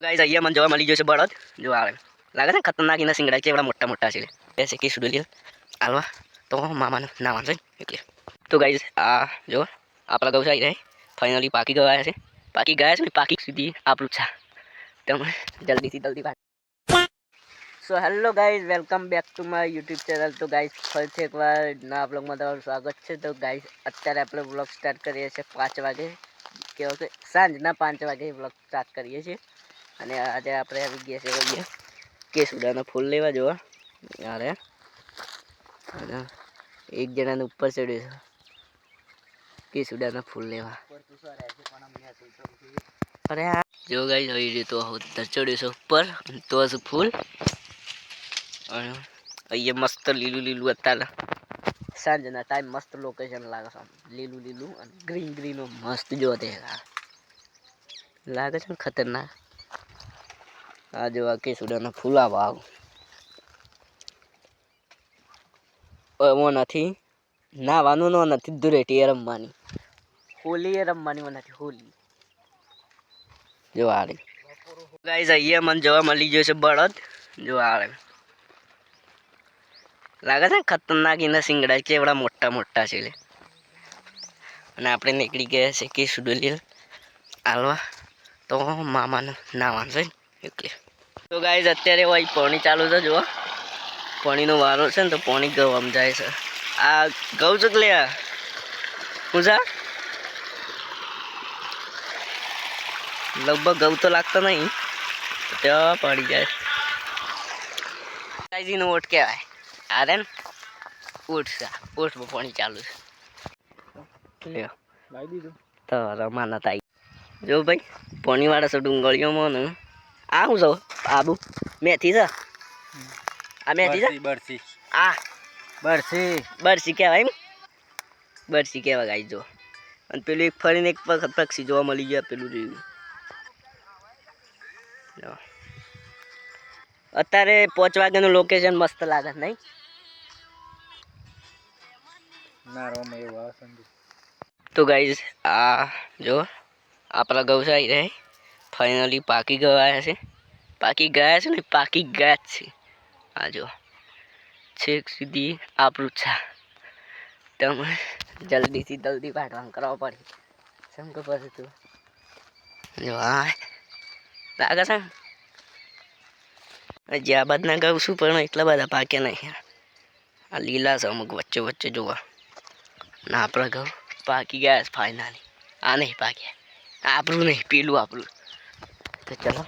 guys અહીંયા મને જોવા મળી ગયો છે બળદ જો આવે લાગે છે ખતરનાક એના સિંગડા કેવડા મોટા મોટા છે એસે કે સુડેલી આલવા તો મામાને ના વાંચે એટલે તો ગાइस આ જો આપણા ગૌ આવી રહે ફાઇનલી પાકી ગયા છે પાકી સુધી આપણું છે તમે જલ્દી વાત સો hello guys welcome back to my YouTube channel તો ગાइस ફરીથી એકવાર ના બ્લોગમાં તમારું સ્વાગત છે તો ગાइस અત્યારે આપણે બ્લોગ સ્ટાર્ટ કરીએ છીએ 5 વાગે કેવો કે સાંજના 5 વાગે બ્લોગ સ્ટાર્ટ કરીએ છીએ અને આજે આપણે આવી ગયા છે કે સુડાના ફૂલ લેવા જોવા યાર અને એક જણાને ઉપર ચડ્યો છે કે સુડાના ફૂલ લેવા અરે જો ગાइस આવી રીતે તો ચડ્યો છે ઉપર તો છે ફૂલ અને અહીંયા મસ્ત લીલું અત્યારે સાંજના ટાઈમ મસ્ત લોકેશન લાગે છે લીલું અને ગ્રીન મસ્ત જો તે લાગે છે ખતરનાક આ જો કે સુડાના ફૂલા વાવ નથી નાવાનું નથી દુરેટી રમવાની હોલી રમવાની નથી હોલી જો આરે ગાइस અહીંયા મને જોવા મળી ગયો છે બળદ જો આરે લાગે છે ખતરનાક એના સિંગડા કેવડા મોટા છે અને આપણે નીકળી ગયા છે કે સુડેલી આલવા તો મામાને ના વાંચે એટલે તો ગાइस અત્યારે હોય પાણી ચાલુ છે જો પાણીનો વારો છે ને તો પાણી ગવામ જાય છે આ ગૌ છે લે હું જા લગભગ ગૌ તો લાગતો નહીં ત્યાં પડી જાય ગાइस નો ઓટ કહેવાય આરે ને ઓટમાં પાણી ચાલુ છે લ્યો લાવી દીધું તો રમાના તાઈ જો ભાઈ પાણી વાળા છે ડુંગળીઓમાં ને આ હું છો આબુ મેથી છે આ મેથી છે બરસી આ બરસી કહેવાય એમ બરસી કહેવાય ગાइस જો અને પેલું એક ફરીને એક પક્ષી જોવા મળી ગયા પેલું જોયું અત્યારે 5 વાગ્યાનું લોકેશન મસ્ત લાગે નહીં તો ગાइस આ જો આપણા ગૌ આવી રહે ફાઇનલી પાકી ગયા છે ને પાકી ગયા છે આ જો છેક સુધી આપણું છે તમે જલ્દી વાટવાનું કરવા પડે સમકો પછી તું જો આ લાગે છે જ્યાં બાદના ગૌ શું પણ એટલા બધા પાક્યા નહીં આ લીલા છે અમુક વચ્ચે જોવા ના આપણા ગૌ પાકી ગયા ફાઇનલી આ નહીં પાક્યા આપણું નહીં પેલું આપણું તો ચલો